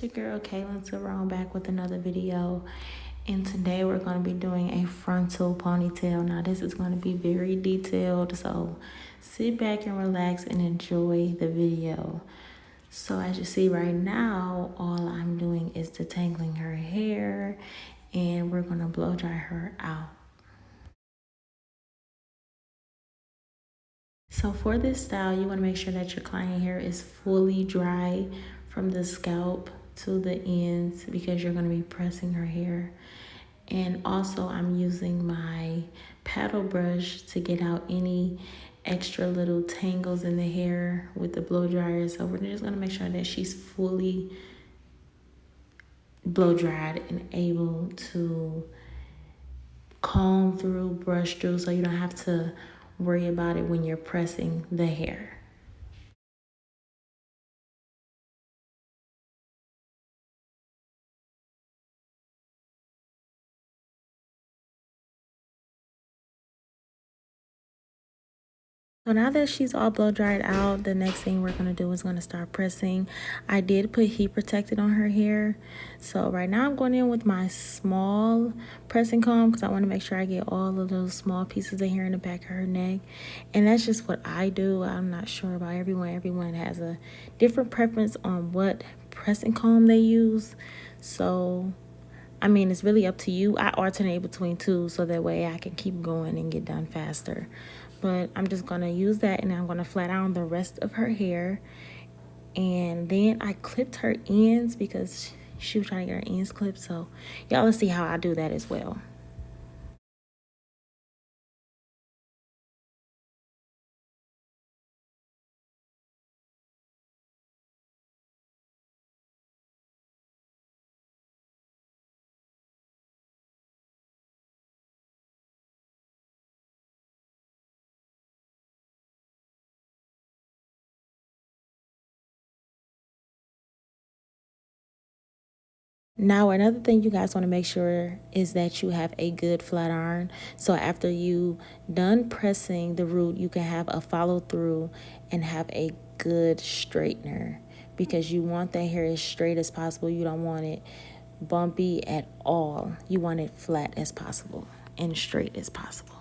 your girl Kaylin Tyrone back with another video, and today we're going to be doing a frontal ponytail. Now this is going to be very detailed, so sit back and relax and enjoy the video. So as you see right now, all I'm doing is detangling her hair, and we're going to blow dry her out. So for this style, you want to make sure that your client hair is fully dry from the scalp to the ends because you're going to be pressing her hair. And also I'm using my paddle brush to get out any extra little tangles in the hair with the blow dryer. So we're just going to make sure that she's fully blow dried and able to comb through, brush through, so you don't have to worry about it when you're pressing the hair. So now that she's all blow dried out, the next thing we're going to do is going to start pressing. I did put heat protectant on her hair. So right now I'm going in with my small pressing comb because I want to make sure I get all of those small pieces of hair in the back of her neck. And that's just what I do. I'm not sure about everyone. Everyone has a different preference on what pressing comb they use. So I mean, it's really up to you. I alternate between two so that way I can keep going and get done faster. But I'm just going to use that, and I'm going to flat iron the rest of her hair. And then I clipped her ends because she was trying to get her ends clipped. So y'all, let's see how I do that as well. Now, another thing you guys want to make sure is that you have a good flat iron. So after you done pressing the root, you can have a follow through and have a good straightener because you want that hair as straight as possible. You don't want it bumpy at all. You want it flat as possible and straight as possible.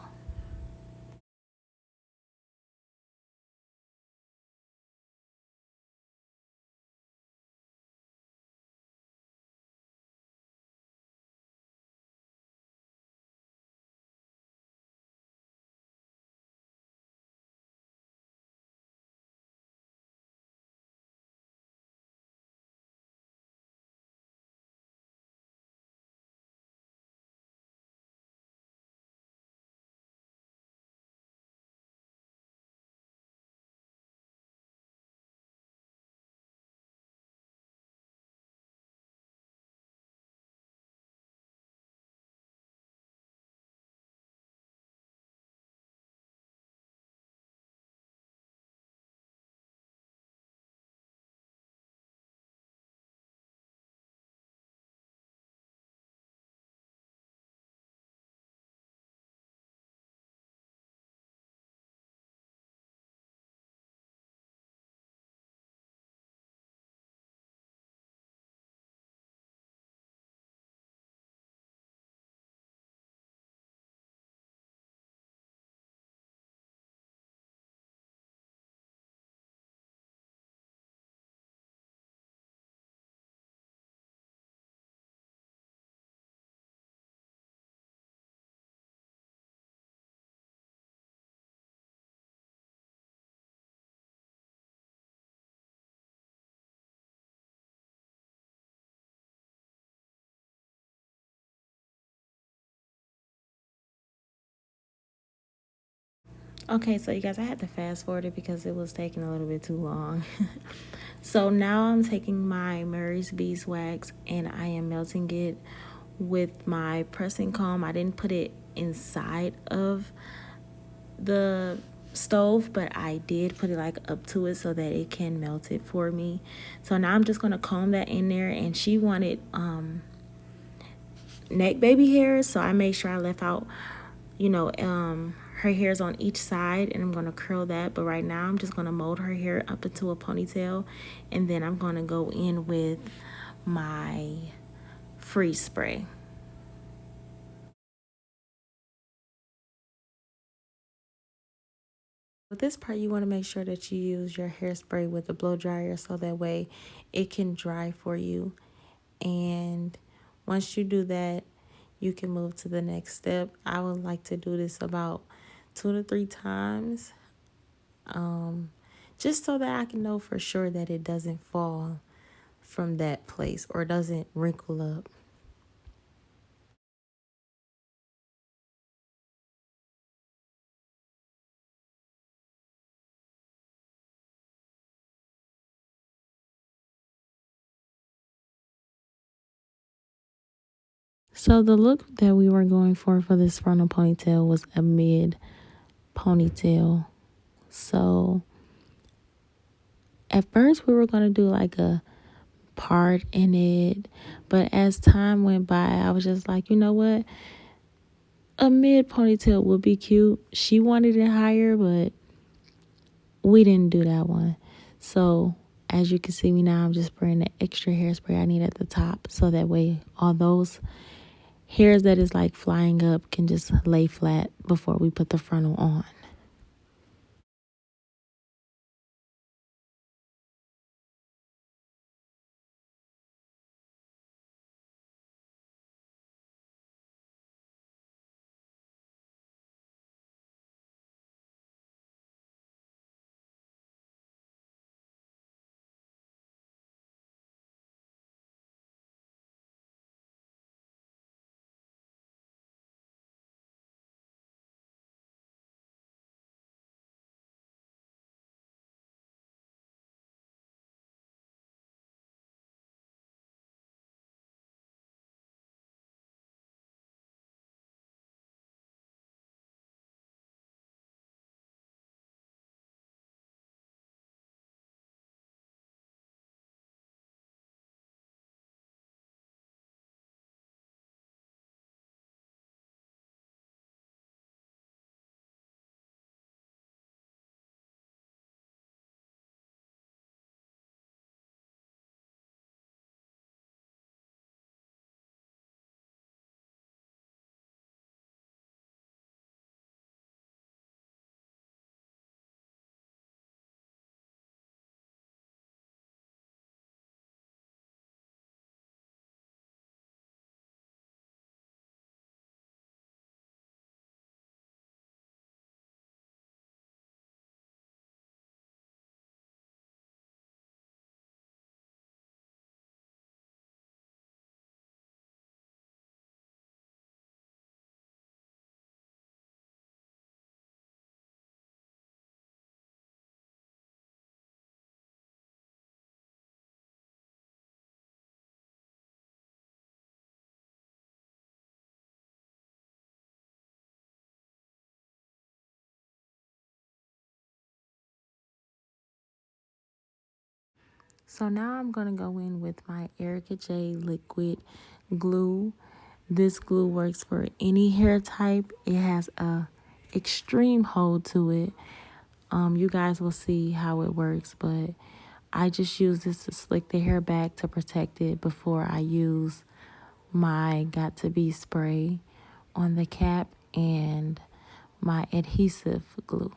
Okay, so you guys, I had to fast forward it because it was taking a little bit too long. So now I'm taking my Murray's Beeswax and I am melting it with my pressing comb. I didn't put it inside of the stove, but I did put it like up to it so that it can melt it for me. So now I'm just going to comb that in there, and she wanted neck baby hairs, so I made sure I left out, you know, her hairs on each side, and I'm going to curl that. But right now I'm just going to mold her hair up into a ponytail, and then I'm going to go in with my freeze spray. With this part, you want to make sure that you use your hairspray with the blow dryer so that way it can dry for you. And once you do that, you can move to the next step. I would like to do this about 2 to 3 times, just so that I can know for sure that it doesn't fall from that place or doesn't wrinkle up. So the look that we were going for this frontal ponytail was a mid ponytail. So at first we were going to do like a part in it, but as time went by, I was just like, you know what, a mid ponytail would be cute. She wanted it higher, but we didn't do that one. So as you can see me now, I'm just spraying the extra hairspray I need at the top, so that way all those hairs that is like flying up can just lay flat before we put the frontal on. So now I'm going to go in with my ErickJ liquid glue. This glue works for any hair type. It has a extreme hold to it. You guys will see how it works, but I just use this to slick the hair back to protect it before I use my Got To Be spray on the cap and my adhesive glue.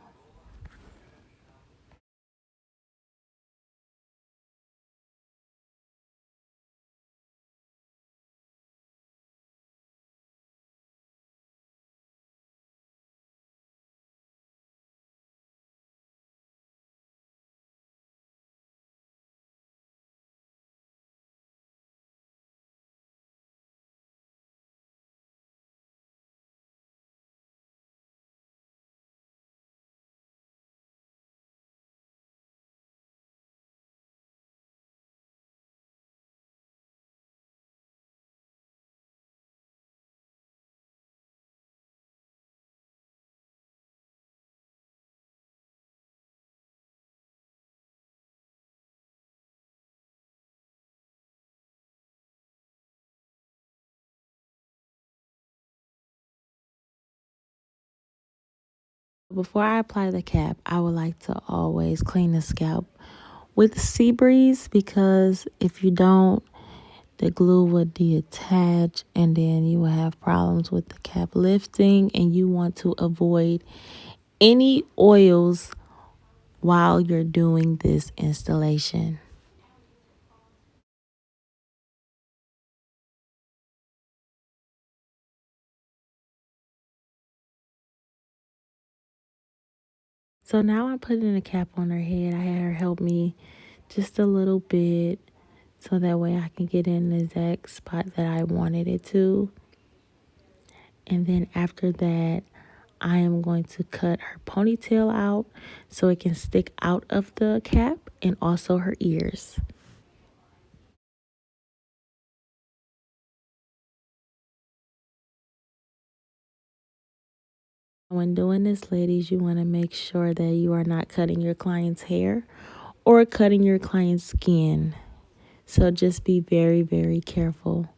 Before I apply the cap, I would like to always clean the scalp with sea breeze, because if you don't, the glue would detach, and then you will have problems with the cap lifting, and you want to avoid any oils while you're doing this installation. So now I'm putting a cap on her head. I had her help me just a little bit so that way I can get in the exact spot that I wanted it to. And then after that, I am going to cut her ponytail out so it can stick out of the cap, and also her ears. When doing this, ladies, you want to make sure that you are not cutting your client's hair or cutting your client's skin. So just be very, very careful.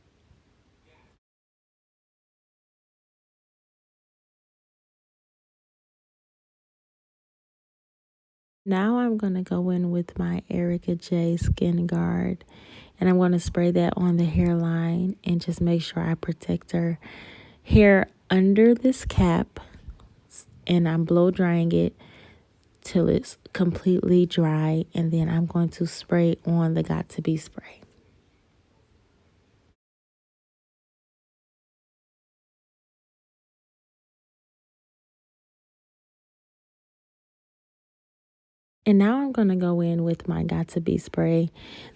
Now I'm going to go in with my ErickJ Skin Guard, and I'm going to spray that on the hairline and just make sure I protect her hair under this cap, and I'm blow drying it till it's completely dry, and then I'm going to spray on the Got To Be spray. And now I'm going to go in with my Got To Be spray.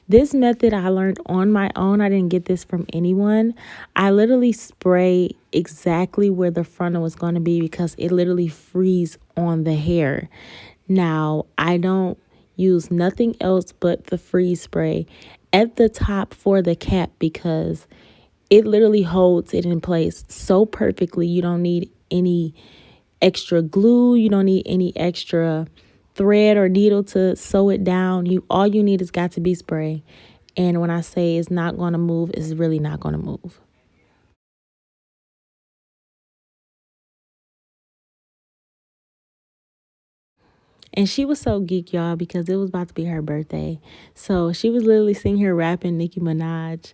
This method I learned on my own. I didn't get this from anyone. I literally spray exactly where the frontal was going to be because it literally frees on the hair. Now, I don't use nothing else but the freeze spray at the top for the cap because it literally holds it in place so perfectly. You don't need any extra glue. You don't need any extra thread or needle to sew it down. All you need is Got To Be spray. And when I say it's not going to move, it's really not going to move. And she was so geek, y'all, because it was about to be her birthday. So she was literally sitting here rapping Nicki Minaj.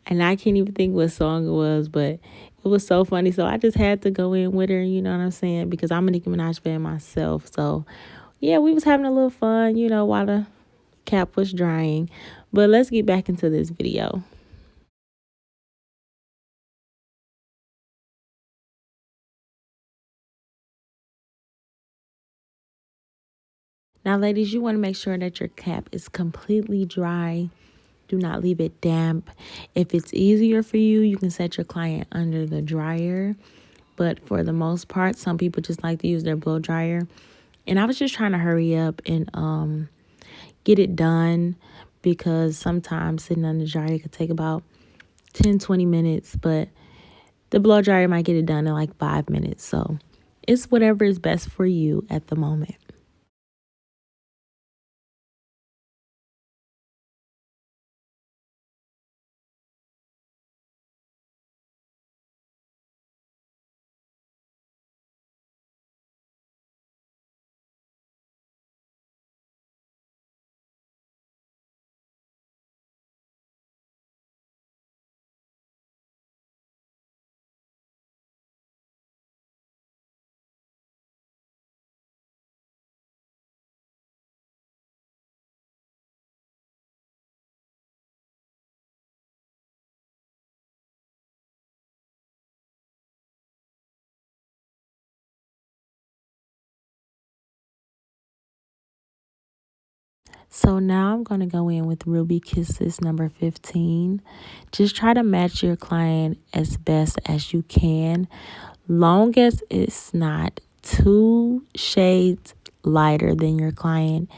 And I can't even think what song it was, but it was so funny. So I just had to go in with her, you know what I'm saying? Because I'm a Nicki Minaj fan myself. So yeah, we was having a little fun, while the cap was drying. But let's get back into this video. Now, ladies, you want to make sure that your cap is completely dry. Do not leave it damp. If it's easier for you, you can set your client under the dryer. But for the most part, some people just like to use their blow dryer. And I was just trying to hurry up and get it done because sometimes sitting under the dryer could take about 10-20 minutes. But the blow dryer might get it done in like 5 minutes. So it's whatever is best for you at the moment. So now I'm going to go in with Ruby Kisses number 15. Just try to match your client as best as you can. Long as it's not 2 shades lighter than your client,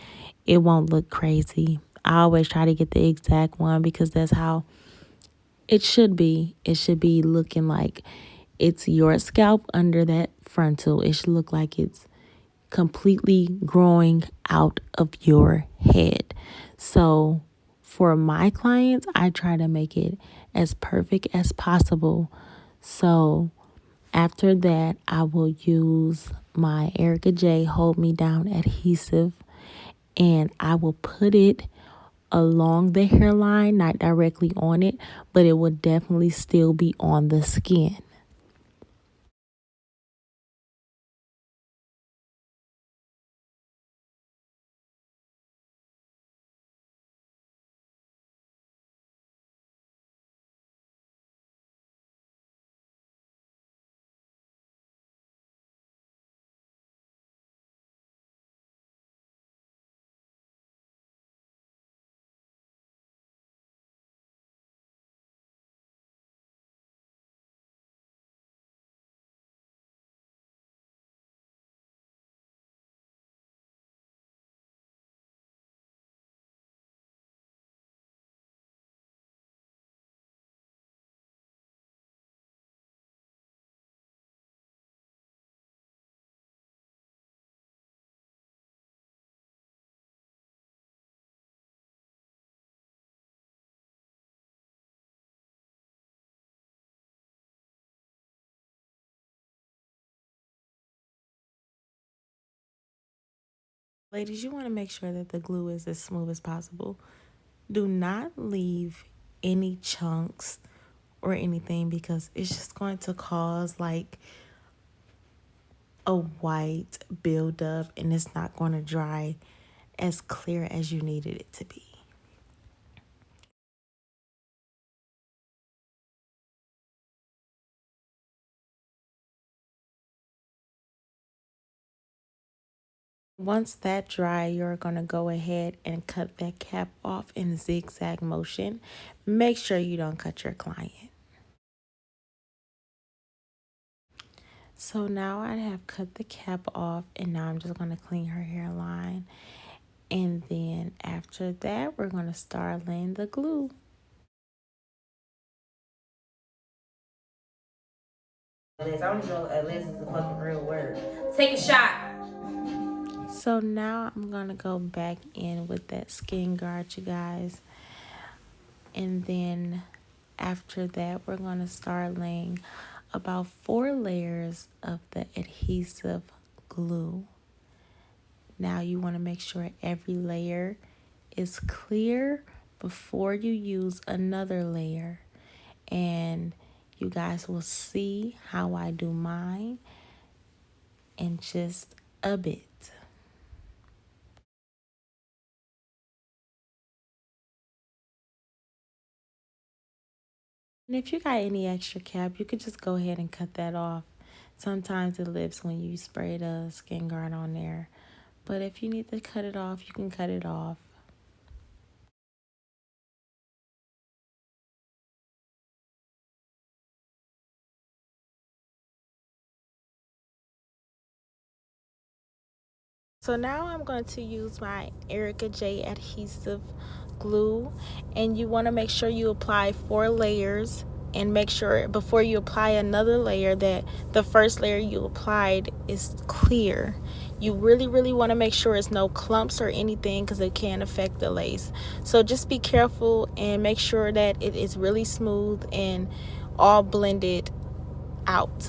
it won't look crazy. I always try to get the exact one because that's how it should be. It should be looking like it's your scalp under that frontal. It should look like it's completely growing out of your head. So for my clients, I try to make it as perfect as possible. So after that, I will use my ErickJ Hold Me Down adhesive, and I will put it along the hairline, not directly on it, but it will definitely still be on the skin. Ladies, you want to make sure that the glue is as smooth as possible. Do not leave any chunks or anything, because it's just going to cause like a white buildup, and it's not going to dry as clear as you needed it to be. Once that dry, you're going to go ahead and cut that cap off in zigzag motion. Make sure you don't cut your client. So now I have cut the cap off, and now I'm just going to clean her hairline. And then after that, we're going to start laying the glue. I don't even know unless it's a fucking real word. Take a shot. So now I'm going to go back in with that skin guard, you guys. And then after that, we're going to start laying about 4 layers of the adhesive glue. Now you want to make sure every layer is clear before you use another layer. And you guys will see how I do mine in just a bit. And if you got any extra cap, you could just go ahead and cut that off. Sometimes it lifts when you spray the skin guard on there. But if you need to cut it off, you can cut it off. So now I'm going to use my ErickJ Adhesive glue, and you want to make sure you apply 4 layers, and make sure before you apply another layer that the first layer you applied is clear. You really want to make sure it's no clumps or anything, because it can affect the lace. So just be careful and make sure that it is really smooth and all blended out.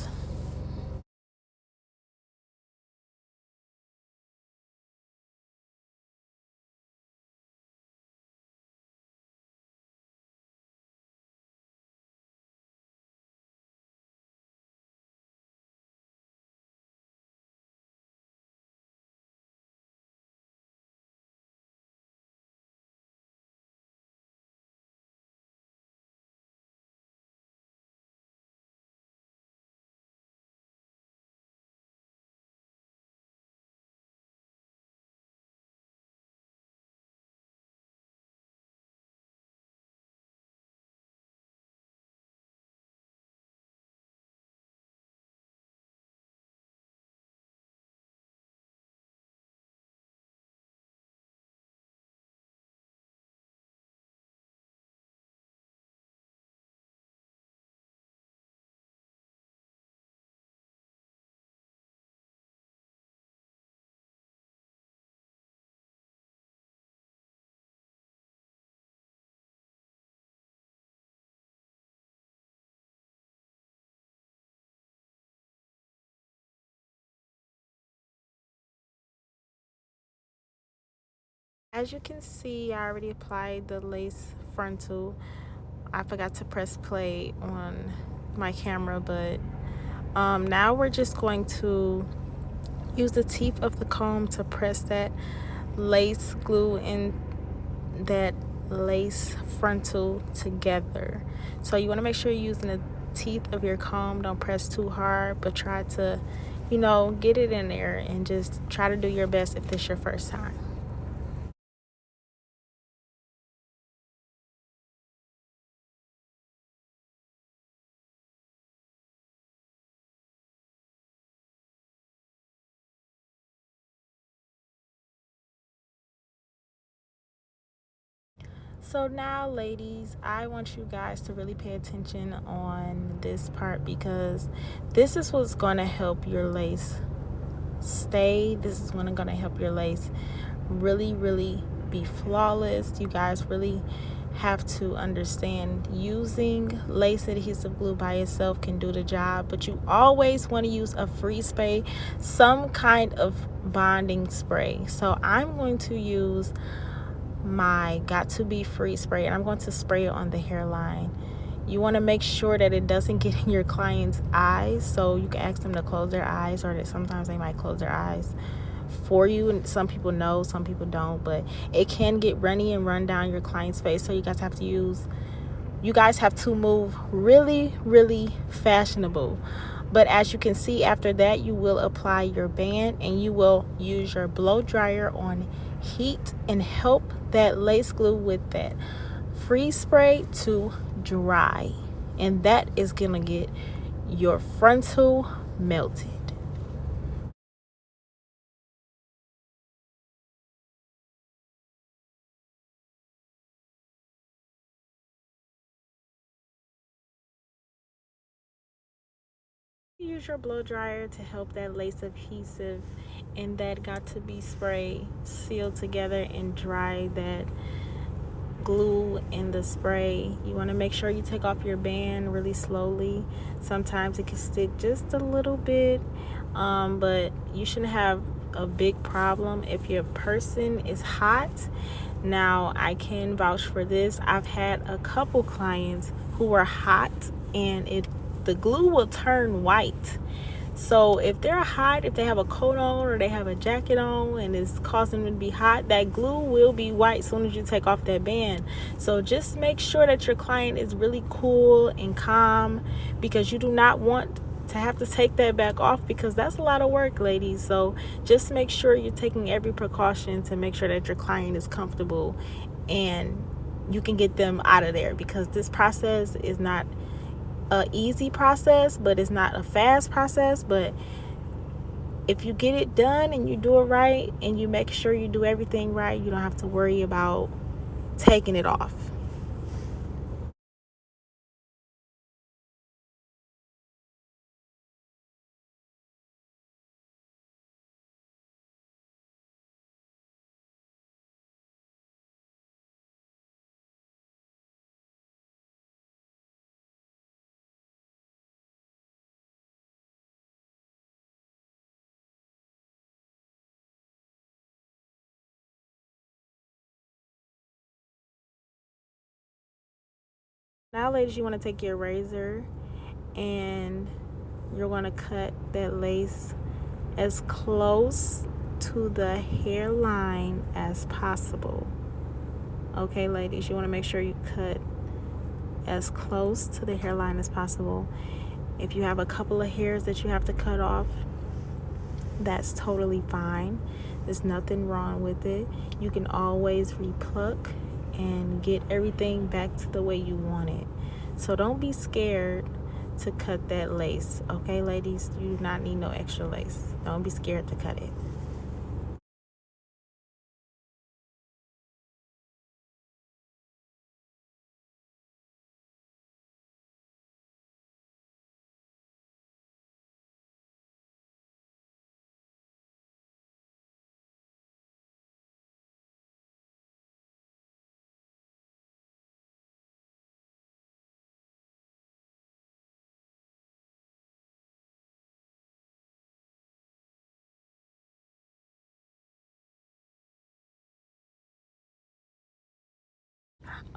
As you can see, I already applied the lace frontal. I forgot to press play on my camera, but now we're just going to use the teeth of the comb to press that lace glue and that lace frontal together. So you want to make sure you're using the teeth of your comb. Don't press too hard, but try to, get it in there and just try to do your best if this is your first time. So now, ladies, I want you guys to really pay attention on this part, because this is what's going to help your lace stay. This is going to help your lace really be flawless. You guys really have to understand using lace adhesive glue by itself can do the job, but you always want to use a free spray, some kind of bonding spray. So I'm going to use my Got To Be Free spray, and I'm going to spray it on the hairline. You want to make sure that it doesn't get in your client's eyes, so you can ask them to close their eyes, or that sometimes they might close their eyes for you, and some people know, some people don't, but it can get runny and run down your client's face. So you guys have to move really fashionable. But as you can see, after that, you will apply your band, and you will use your blow dryer on heat and help that lace glue with that free spray to dry, and that is gonna get your frontal melted. Use your blow dryer to help that lace adhesive and that Got To Be spray seal together and dry that glue in the spray. You want to make sure you take off your band really slowly. Sometimes it can stick just a little bit, but you shouldn't have a big problem if your person is hot. Now, I can vouch for this. I've had a couple clients who were hot, and the glue will turn white. So if they're hot, if they have a coat on or they have a jacket on and it's causing them to be hot, that glue will be white as soon as you take off that band. So just make sure that your client is really cool and calm, because you do not want to have to take that back off, because that's a lot of work, ladies. So just make sure you're taking every precaution to make sure that your client is comfortable and you can get them out of there, because this process is not a easy process, but it's not a fast process. But if you get it done and you do it right and you make sure you do everything right, you don't have to worry about taking it off. Now, ladies, you want to take your razor and you're going to cut that lace as close to the hairline as possible. Okay, ladies, you want to make sure you cut as close to the hairline as possible. If you have a couple of hairs that you have to cut off, that's totally fine. There's nothing wrong with it. You can always repluck and get everything back to the way you want it. So don't be scared to cut that lace. Okay, ladies, you do not need no extra lace. Don't be scared to cut it.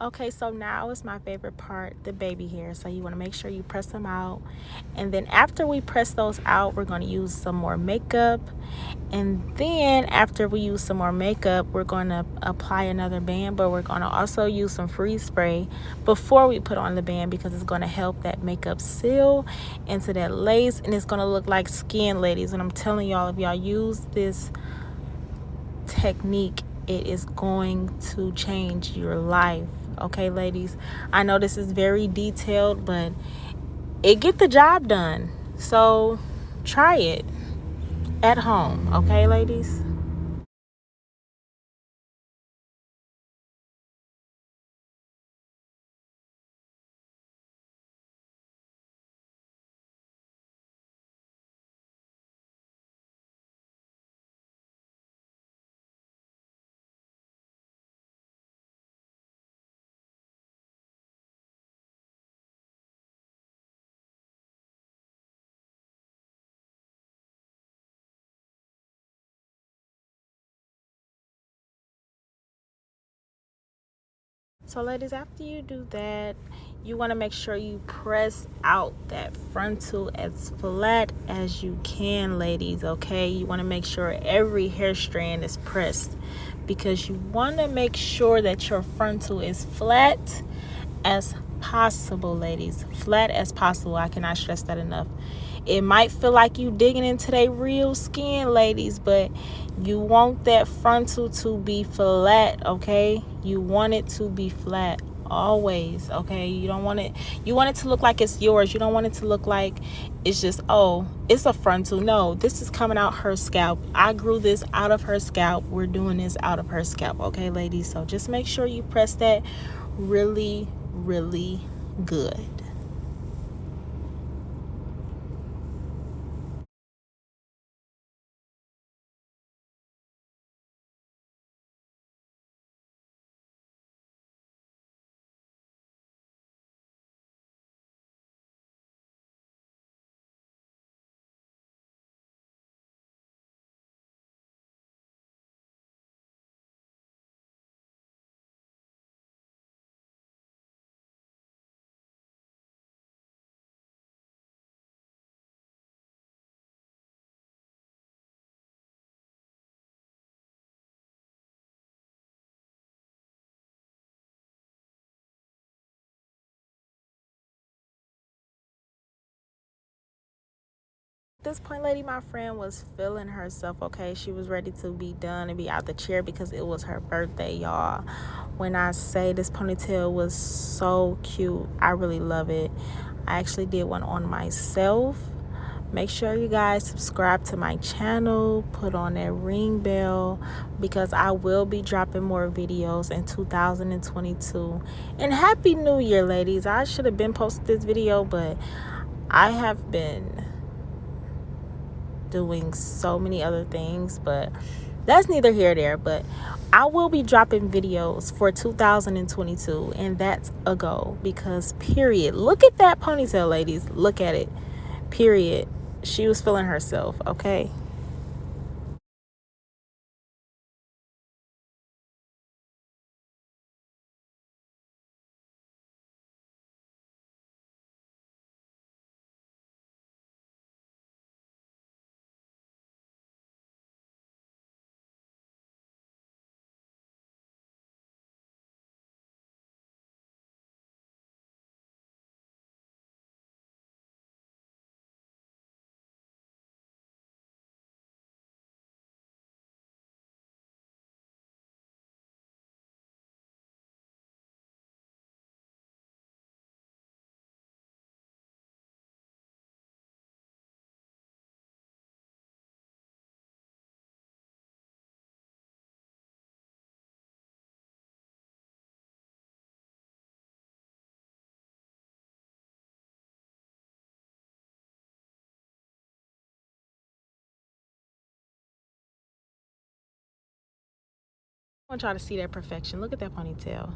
Okay, so now is my favorite part, the baby hair. So you want to make sure you press them out. And then after we press those out, we're going to use some more makeup. And then after we use some more makeup, we're going to apply another band, but we're going to also use some freeze spray before we put on the band, because it's going to help that makeup seal into that lace, and it's going to look like skin, ladies. And I'm telling y'all, if y'all use this technique, it is going to change your life. Okay, ladies, I know this is very detailed, but it get the job done. So try it at home. Okay, ladies. So ladies, after you do that, you want to make sure you press out that frontal as flat as you can, ladies. Okay, you want to make sure every hair strand is pressed, because you want to make sure that your frontal is flat as possible, ladies. Flat as possible. I cannot stress that enough. It might feel like you digging into their real skin, ladies, but you want that frontal to be flat. Okay, you want it to be flat always. Okay, you don't want it, you want it to look like it's yours. You don't want it to look like it's just, oh, it's a frontal. No, this is coming out her scalp. I grew this out of her scalp. We're doing this out of her scalp. Okay, ladies, so just make sure you press that really good. At this point, lady, my friend was feeling herself. Okay, she was ready to be done and be out the chair, because it was her birthday, y'all. When I say this ponytail was so cute, I really love it. I actually did one on myself. Make sure you guys subscribe to my channel, put on that ring bell, because I will be dropping more videos in 2022. And happy new year, ladies. I should have been posted this video, but I have been doing so many other things, but that's neither here nor there. But I will be dropping videos for 2022, and that's a goal, because period, look at that ponytail, ladies. Look at it. Period. She was feeling herself. Okay. I want y'all to see that perfection. Look at that ponytail.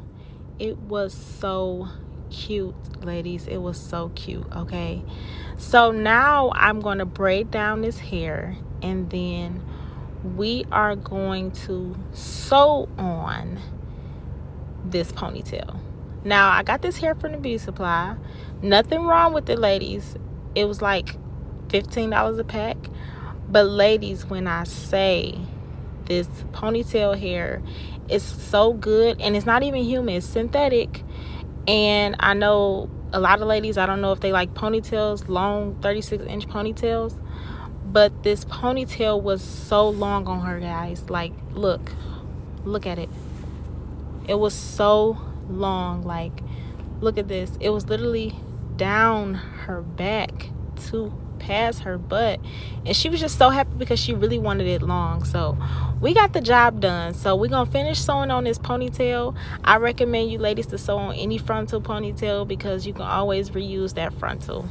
It was so cute, ladies. It was so cute. Okay, so now I'm going to braid down this hair, and then we are going to sew on this ponytail. Now, I got this hair from the beauty supply. Nothing wrong with it, ladies. It was like $15 a pack. But ladies, when I say this ponytail hair is so good, and it's not even human, it's synthetic. And I know a lot of ladies, I don't know if they like ponytails, long 36-inch ponytails, but this ponytail was so long on her, guys. Like, look at it. It was so long. Like, look at this. It was literally down her back to past her butt, and she was just so happy because she really wanted it long. So we got the job done. So we're gonna finish sewing on this ponytail. I recommend you ladies to sew on any frontal ponytail because you can always reuse that frontal.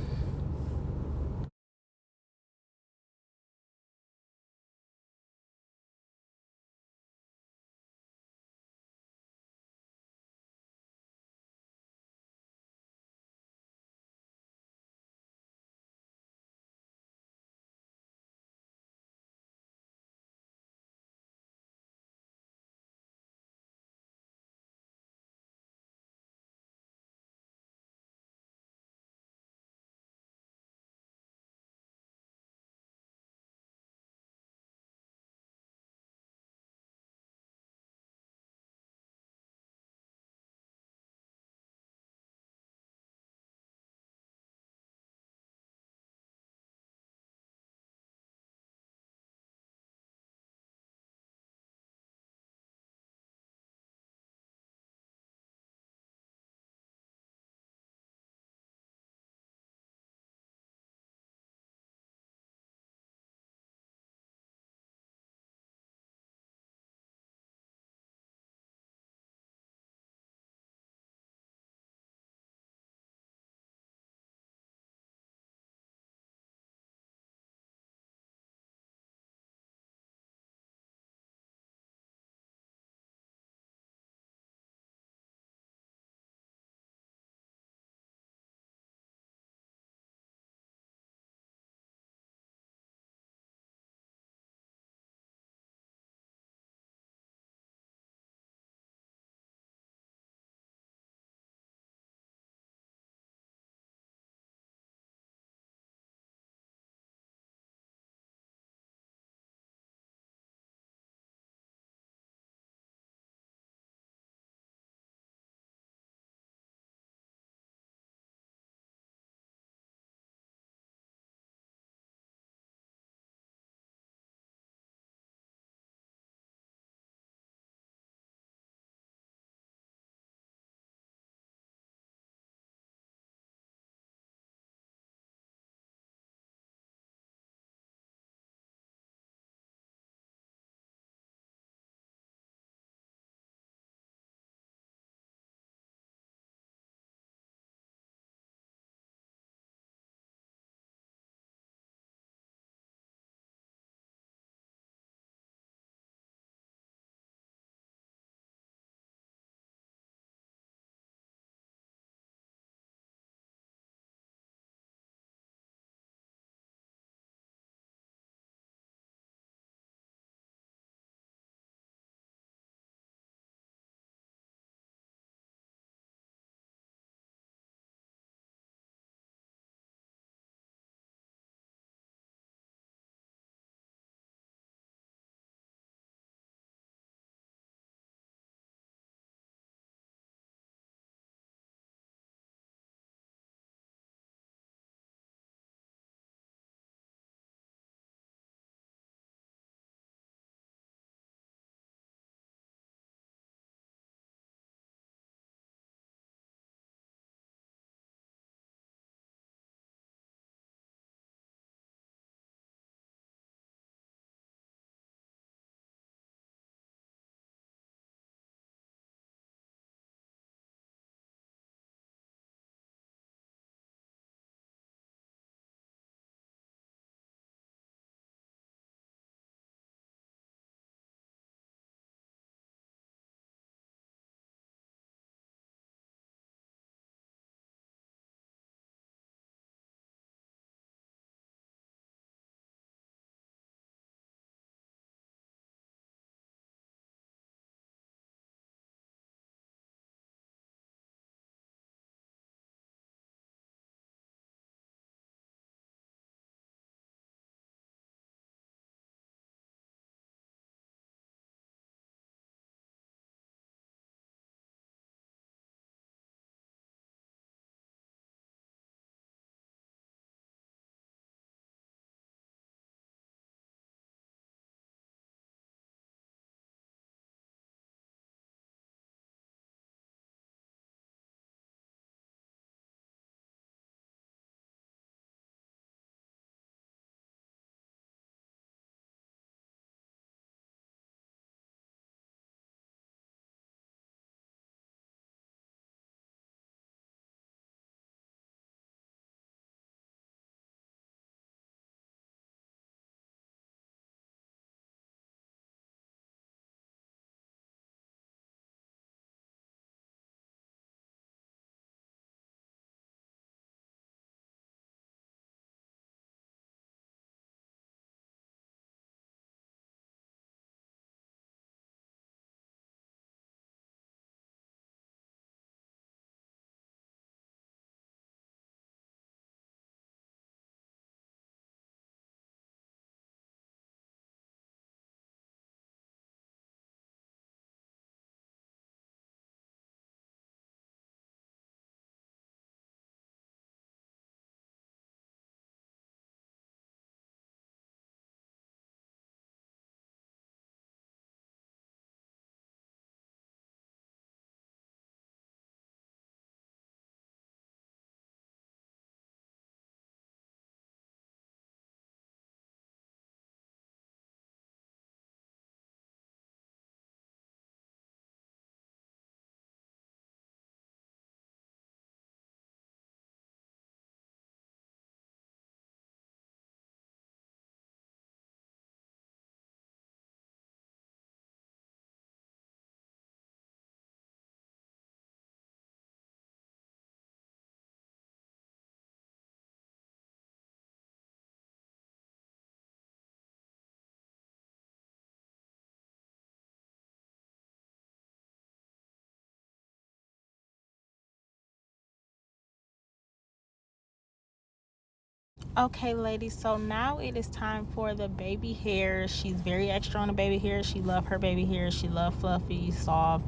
Okay, ladies, so now it is time for the baby hair. She's very extra on the baby hair. She love her baby hair. She love fluffy, soft,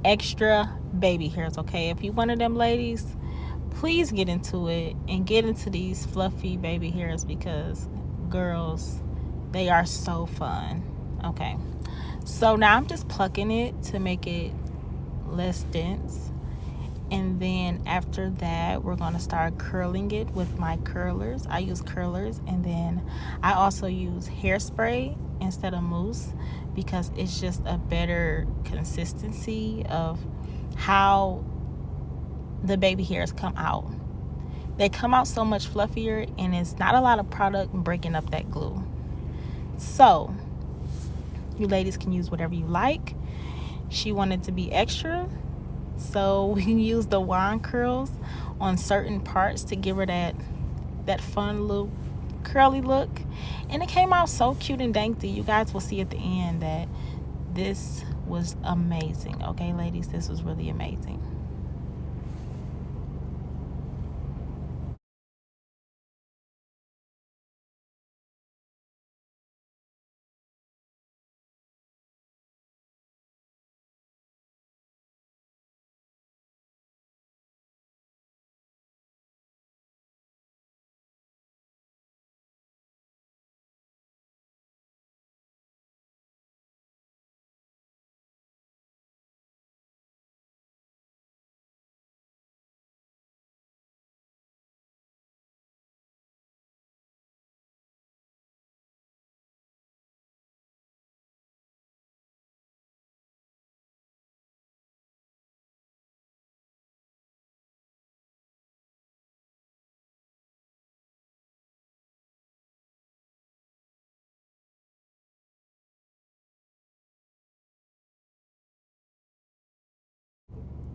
extra baby hairs. Okay, if you one of them ladies, please get into it and get into these fluffy baby hairs, because girls, they are so fun. Okay, so now I'm just plucking it to make it less dense, and then after that we're going to start curling it with my curlers. I use curlers, and then I also use hairspray instead of mousse, because it's just a better consistency of how the baby hairs come out. They come out so much fluffier, and it's not a lot of product breaking up that glue. So you ladies can use whatever you like. She wanted to be extra, so we can use the wand curls on certain parts to give her that fun little curly look, and it came out so cute and dainty. You guys will see at the end that this was amazing. Okay, ladies, this was really amazing.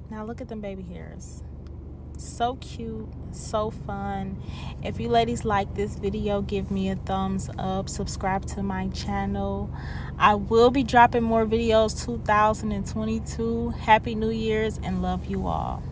Now look at them baby hairs. So cute, so fun. If you ladies like this video, give me a thumbs up, subscribe to my channel. I will be dropping more videos 2022. Happy New Year's, and love you all.